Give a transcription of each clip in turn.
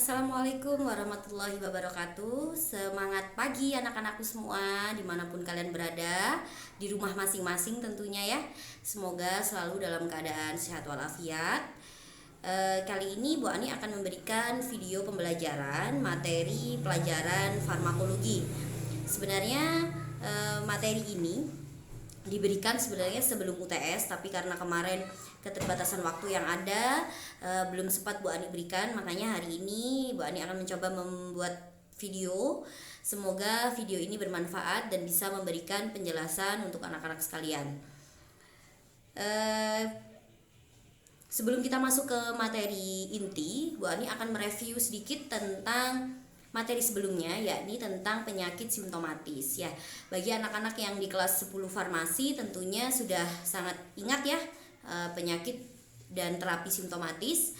Assalamualaikum warahmatullahi wabarakatuh. Semangat pagi anak-anakku semua, dimanapun kalian berada, di rumah masing-masing tentunya ya. Semoga selalu dalam keadaan sehat walafiat. Kali ini Bu Ani akan memberikan video pembelajaran materi pelajaran farmakologi. Sebenarnya materi ini diberikan sebenarnya sebelum UTS, tapi karena kemarin keterbatasan waktu yang ada belum sempat Bu Ani berikan, makanya hari ini Bu Ani akan mencoba membuat video. Semoga video ini bermanfaat dan bisa memberikan penjelasan untuk anak-anak sekalian. Sebelum kita masuk ke materi inti, Bu Ani akan mereview sedikit tentang materi sebelumnya, yakni tentang penyakit simptomatis ya. Bagi anak-anak yang di kelas 10 farmasi tentunya sudah sangat ingat ya penyakit dan terapi simptomatis.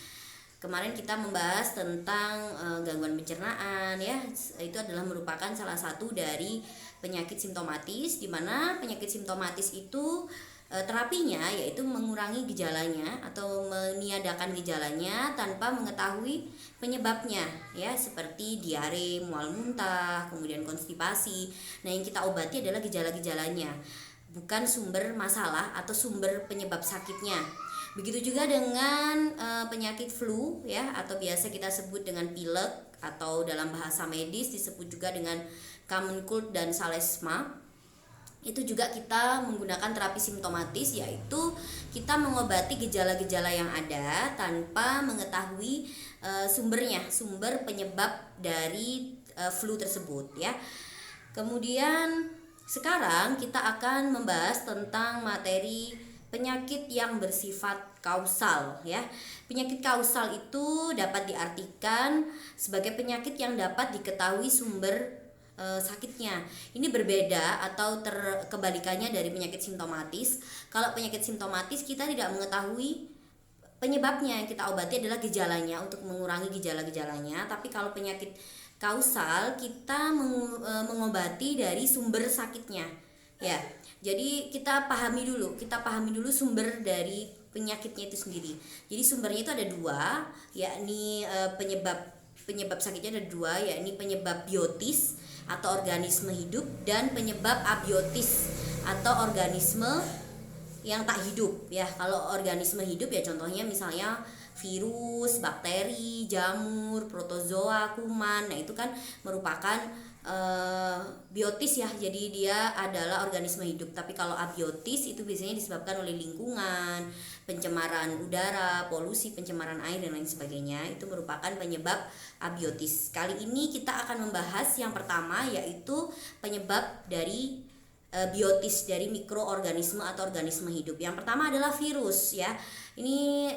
Kemarin kita membahas tentang gangguan pencernaan ya. Itu adalah merupakan salah satu dari penyakit simptomatis, di mana penyakit simptomatis itu terapinya yaitu mengurangi gejalanya atau meniadakan gejalanya tanpa mengetahui penyebabnya ya, seperti diare, mual muntah, kemudian konstipasi. Nah, yang kita obati adalah gejala-gejalanya, bukan sumber masalah atau sumber penyebab sakitnya. Begitu juga dengan penyakit flu ya, atau biasa kita sebut dengan pilek, atau dalam bahasa medis disebut juga dengan common cold dan salesma. Itu juga kita menggunakan terapi simptomatis, yaitu kita mengobati gejala-gejala yang ada tanpa mengetahui sumbernya, sumber penyebab dari flu tersebut ya. Kemudian sekarang kita akan membahas tentang materi penyakit yang bersifat kausal ya. Penyakit kausal itu dapat diartikan sebagai penyakit yang dapat diketahui sumber sakitnya. Ini berbeda atau kebalikannya dari penyakit simptomatis. Kalau penyakit simptomatis kita tidak mengetahui penyebabnya, yang kita obati adalah gejalanya untuk mengurangi gejala-gejalanya. Tapi kalau penyakit kausal kita mengobati dari sumber sakitnya ya. Jadi kita pahami dulu sumber dari penyakitnya itu sendiri. Jadi sumbernya itu ada dua, yakni penyebab sakitnya ada dua, yakni penyebab biotis atau organisme hidup dan penyebab abiotis atau organisme yang tak hidup ya. Kalau organisme hidup ya contohnya misalnya virus, bakteri, jamur, protozoa, kuman. Nah, itu kan merupakan biotis ya, jadi dia adalah organisme hidup. Tapi kalau abiotis itu biasanya disebabkan oleh lingkungan, pencemaran udara, polusi, pencemaran air dan lain sebagainya. Itu merupakan penyebab abiotis. Kali ini kita akan membahas yang pertama, yaitu penyebab dari biotis, dari mikroorganisme atau organisme hidup. Yang pertama adalah virus ya. Ini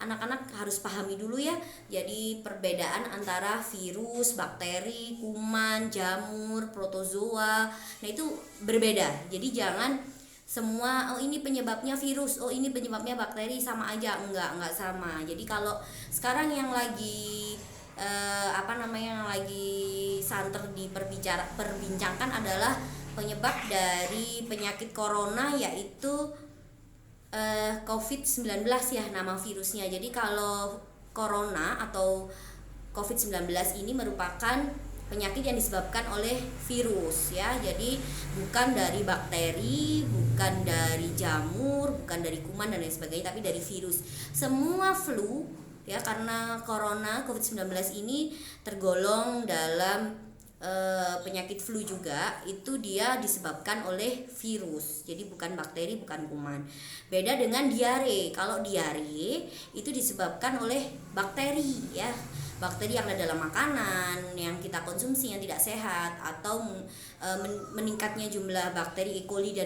anak-anak harus pahami dulu ya. Jadi perbedaan antara virus, bakteri, kuman, jamur, protozoa, nah itu berbeda. Jadi jangan semua ini penyebabnya virus, ini penyebabnya bakteri, sama aja. Enggak sama. Jadi kalau sekarang yang lagi yang lagi santer perbincangkan adalah penyebab dari penyakit corona, yaitu COVID-19 ya nama virusnya. Jadi kalau corona atau COVID-19 ini merupakan penyakit yang disebabkan oleh virus ya. Jadi bukan dari bakteri, bukan dari jamur, bukan dari kuman dan lain sebagainya, tapi dari virus. Semua flu ya, karena corona COVID-19 ini tergolong dalam penyakit flu juga, itu dia disebabkan oleh virus. Jadi bukan bakteri, bukan kuman. Beda dengan diare. Kalau diare itu disebabkan oleh bakteri ya. Bakteri yang ada dalam makanan yang kita konsumsi yang tidak sehat, atau meningkatnya jumlah bakteri E. coli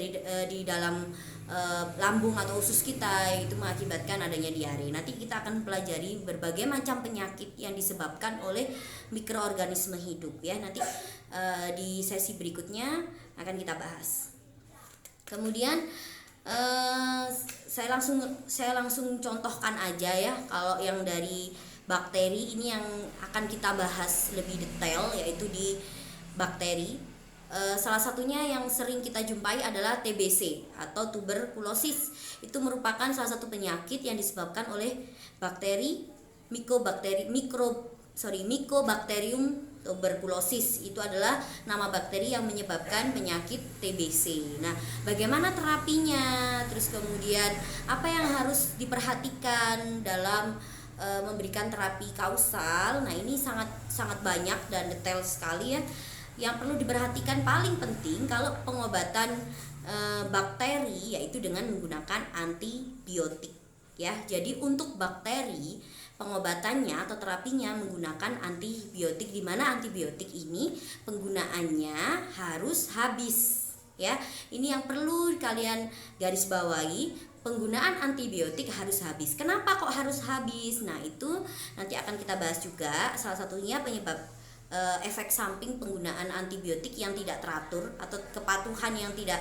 di dalam lambung atau usus kita, itu mengakibatkan adanya diare. Nanti kita akan pelajari berbagai macam penyakit yang disebabkan oleh mikroorganisme hidup ya. Nanti di sesi berikutnya akan kita bahas. Kemudian saya langsung contohkan aja ya. Kalau yang dari bakteri ini yang akan kita bahas lebih detail, yaitu di bakteri. Salah satunya yang sering kita jumpai adalah TBC atau tuberkulosis. Itu merupakan salah satu penyakit yang disebabkan oleh bakteri, mikro Mycobacterium tuberculosis. Itu adalah nama bakteri yang menyebabkan penyakit TBC. Nah, bagaimana terapinya? Terus kemudian apa yang harus diperhatikan dalam memberikan terapi kausal? Nah, ini sangat banyak dan detail sekali ya. Yang perlu diperhatikan paling penting kalau pengobatan bakteri yaitu dengan menggunakan antibiotik ya. Jadi untuk bakteri pengobatannya atau terapinya menggunakan antibiotik, di mana antibiotik ini penggunaannya harus habis ya. Ini yang perlu kalian garis bawahi, penggunaan antibiotik harus habis. Kenapa kok harus habis? Nah, itu nanti akan kita bahas juga. Salah satunya penyebab efek samping penggunaan antibiotik yang tidak teratur atau kepatuhan yang tidak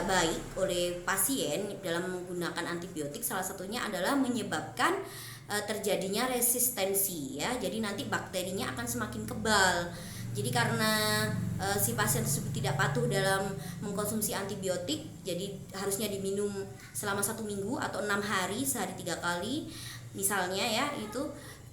baik oleh pasien dalam menggunakan antibiotik, salah satunya adalah menyebabkan terjadinya resistensi ya. Jadi nanti bakterinya akan semakin kebal. Jadi karena si pasien tersebut tidak patuh dalam mengkonsumsi antibiotik, jadi harusnya diminum selama 1 minggu atau 6 hari, sehari 3 kali misalnya ya itu.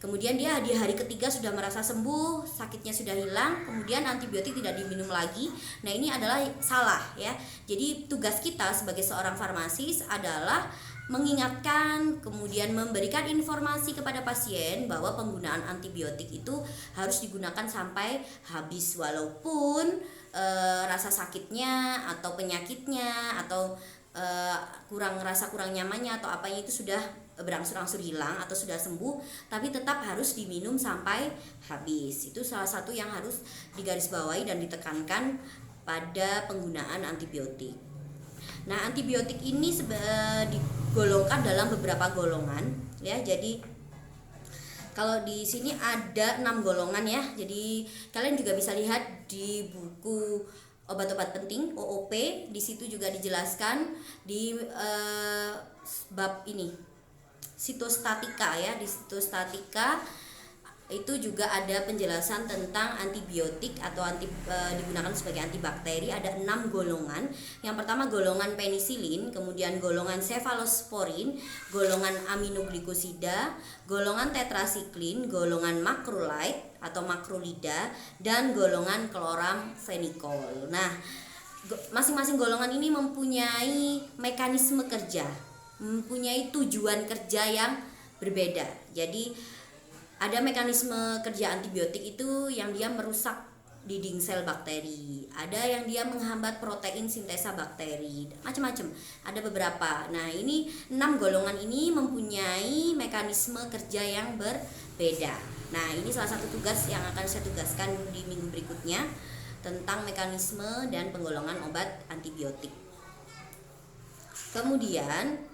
Kemudian dia di hari ketiga sudah merasa sembuh, sakitnya sudah hilang, kemudian antibiotik tidak diminum lagi. Nah, ini adalah salah ya. Jadi tugas kita sebagai seorang farmasis adalah mengingatkan, kemudian memberikan informasi kepada pasien bahwa penggunaan antibiotik itu harus digunakan sampai habis, walaupun rasa sakitnya atau penyakitnya atau rasa kurang nyamannya atau apanya itu sudah berangsur-angsur hilang atau sudah sembuh, tapi tetap harus diminum sampai habis. Itu salah satu yang harus digarisbawahi dan ditekankan pada penggunaan antibiotik. Nah, antibiotik ini digolongkan dalam beberapa golongan ya. Jadi kalau di sini ada 6 golongan ya. Jadi kalian juga bisa lihat di buku obat-obat penting OOP, di situ juga dijelaskan di bab ini sitostatika ya. Di sitostatika itu juga ada penjelasan tentang antibiotik atau digunakan sebagai antibakteri. Ada 6 golongan. Yang pertama golongan penisilin, kemudian golongan cefalosporin, golongan aminoglikosida, golongan tetrasiklin, golongan makrolide atau makrolida, dan golongan kloramfenikol. Nah, masing-masing golongan ini mempunyai mekanisme kerja, mempunyai tujuan kerja yang berbeda. Jadi ada mekanisme kerja antibiotik itu yang dia merusak dinding sel bakteri, ada yang dia menghambat protein sintesa bakteri, macam-macam, ada beberapa. Nah, ini 6 golongan ini mempunyai mekanisme kerja yang berbeda. Nah, ini salah satu tugas yang akan saya tugaskan di minggu berikutnya tentang mekanisme dan penggolongan obat antibiotik. Kemudian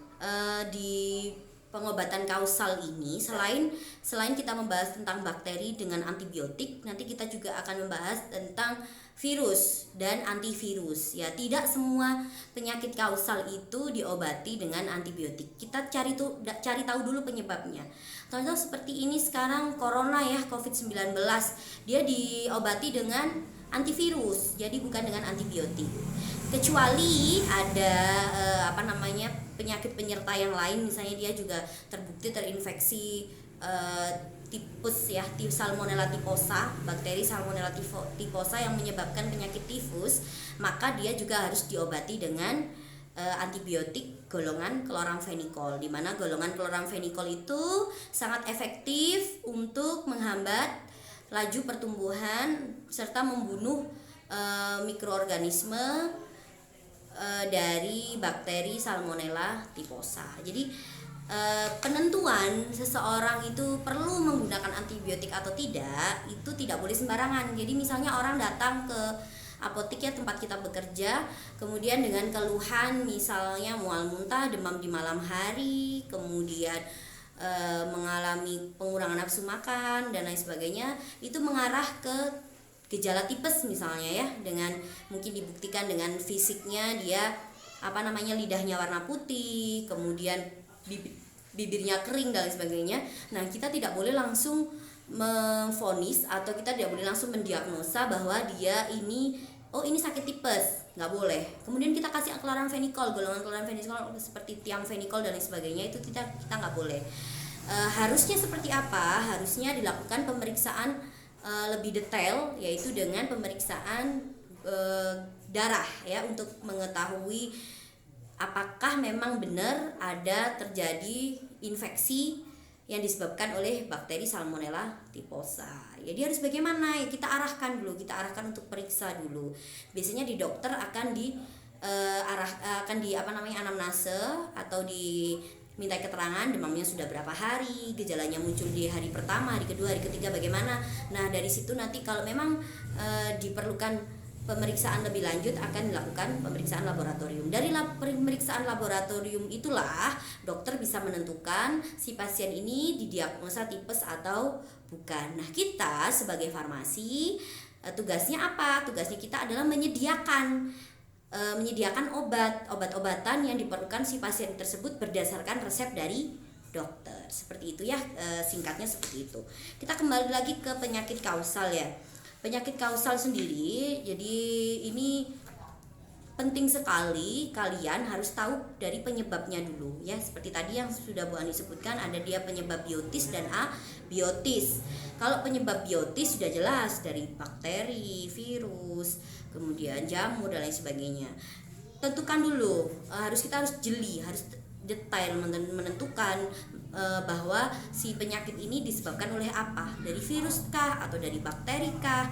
di pengobatan kausal ini selain kita membahas tentang bakteri dengan antibiotik, nanti kita juga akan membahas tentang virus dan antivirus ya. Tidak semua penyakit kausal itu diobati dengan antibiotik. Kita cari tahu dulu penyebabnya. Contoh seperti ini sekarang corona ya, COVID-19, dia diobati dengan antivirus, jadi bukan dengan antibiotik. Kecuali ada penyakit penyerta yang lain, misalnya dia juga terbukti terinfeksi tipes ya, Salmonella typhosa, bakteri Salmonella typhosa yang menyebabkan penyakit tifus, maka dia juga harus diobati dengan antibiotik golongan kloramfenikol, di mana golongan kloramfenikol itu sangat efektif untuk menghambat laju pertumbuhan serta membunuh mikroorganisme dari bakteri Salmonella typhosa. Jadi penentuan seseorang itu perlu menggunakan antibiotik atau tidak itu tidak boleh sembarangan. Jadi misalnya orang datang ke apotek ya, tempat kita bekerja, kemudian dengan keluhan misalnya mual muntah, demam di malam hari, kemudian mengalami pengurangan nafsu makan dan lain sebagainya, itu mengarah ke gejala tipes misalnya ya, dengan mungkin dibuktikan dengan fisiknya dia lidahnya warna putih, kemudian bibirnya kering dan lain sebagainya. Nah, kita tidak boleh langsung memvonis atau kita tidak boleh langsung mendiagnosa bahwa dia ini sakit tipes, nggak boleh. Kemudian kita kasih kloramfenikol, golongan kloramfenikol seperti tiamfenikol dan lain sebagainya, itu kita nggak boleh. Harusnya seperti apa? Harusnya dilakukan pemeriksaan lebih detail, yaitu dengan pemeriksaan darah ya, untuk mengetahui apakah memang benar ada terjadi infeksi yang disebabkan oleh bakteri Salmonella typhosa. Jadi harus bagaimana ya, kita arahkan untuk periksa dulu. Biasanya di dokter akan anamnase atau minta keterangan demamnya sudah berapa hari, gejalanya muncul di hari pertama, hari kedua, hari ketiga bagaimana. Nah dari situ nanti kalau memang diperlukan pemeriksaan lebih lanjut akan dilakukan pemeriksaan laboratorium. Dari pemeriksaan laboratorium itulah dokter bisa menentukan si pasien ini didiagnosa tipes atau bukan. Nah kita sebagai farmasi tugasnya apa? Tugasnya kita adalah menyediakan obat-obatan yang diperlukan si pasien tersebut berdasarkan resep dari dokter. Seperti itu ya, singkatnya seperti itu. Kita kembali lagi ke penyakit kausal ya. Penyakit kausal sendiri, jadi ini penting sekali kalian harus tahu dari penyebabnya dulu ya. Seperti tadi yang sudah Bu Ani sebutkan, ada dia penyebab biotis dan abiotis. Kalau penyebab biotis sudah jelas dari bakteri, virus, kemudian jamur dan lain sebagainya. Tentukan dulu, kita harus jeli, harus detail menentukan bahwa si penyakit ini disebabkan oleh apa, dari virus kah atau dari bakteri kah.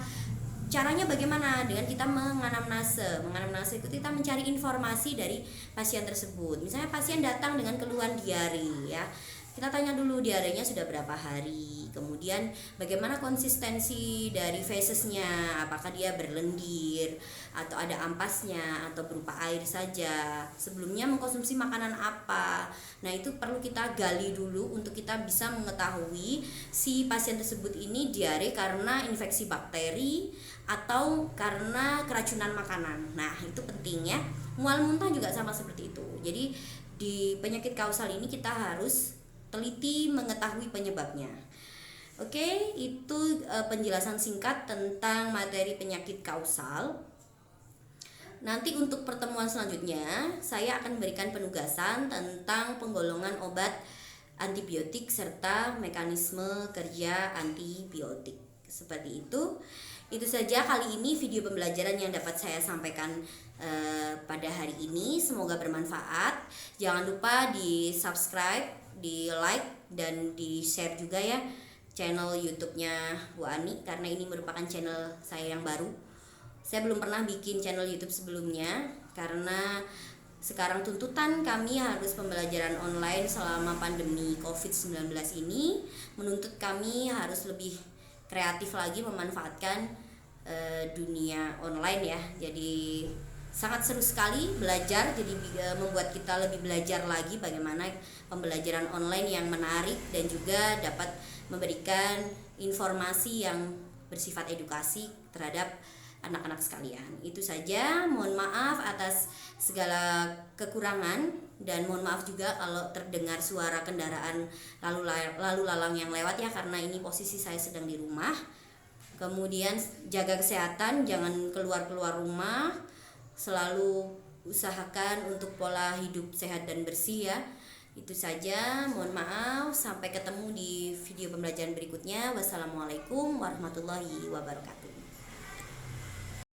Caranya bagaimana? Dengan kita menganamnase itu kita mencari informasi dari pasien tersebut. Misalnya pasien datang dengan keluhan diare ya, kita tanya dulu diarenya sudah berapa hari, kemudian bagaimana konsistensi dari fesesnya, apakah dia berlendir atau ada ampasnya atau berupa air saja, sebelumnya mengkonsumsi makanan apa. Nah itu perlu kita gali dulu untuk kita bisa mengetahui si pasien tersebut ini diare karena infeksi bakteri atau karena keracunan makanan. Nah itu penting ya. Mual muntah juga sama seperti itu. Jadi di penyakit kausal ini kita harus teliti mengetahui penyebabnya. Oke, itu penjelasan singkat tentang materi penyakit kausal. Nanti untuk pertemuan selanjutnya saya akan memberikan penugasan tentang penggolongan obat antibiotik serta mekanisme kerja antibiotik. Seperti itu. Itu saja kali ini video pembelajaran yang dapat saya sampaikan pada hari ini. Semoga bermanfaat. Jangan lupa di subscribe, di like, dan di share juga ya channel YouTube-nya Bu Ani, karena ini merupakan channel saya yang baru. Saya belum pernah bikin channel YouTube sebelumnya karena sekarang tuntutan kami harus pembelajaran online selama pandemi COVID-19 ini menuntut kami harus lebih kreatif lagi memanfaatkan dunia online ya. Jadi sangat seru sekali belajar, jadi membuat kita lebih belajar lagi bagaimana pembelajaran online yang menarik dan juga dapat memberikan informasi yang bersifat edukasi terhadap anak-anak sekalian. Itu saja, mohon maaf atas segala kekurangan dan mohon maaf juga kalau terdengar suara kendaraan lalu lalang yang lewat ya, karena ini posisi saya sedang di rumah. Kemudian jaga kesehatan, jangan keluar rumah, selalu usahakan untuk pola hidup sehat dan bersih ya. Itu saja, mohon maaf, sampai ketemu di video pembelajaran berikutnya. Wassalamualaikum warahmatullahi wabarakatuh.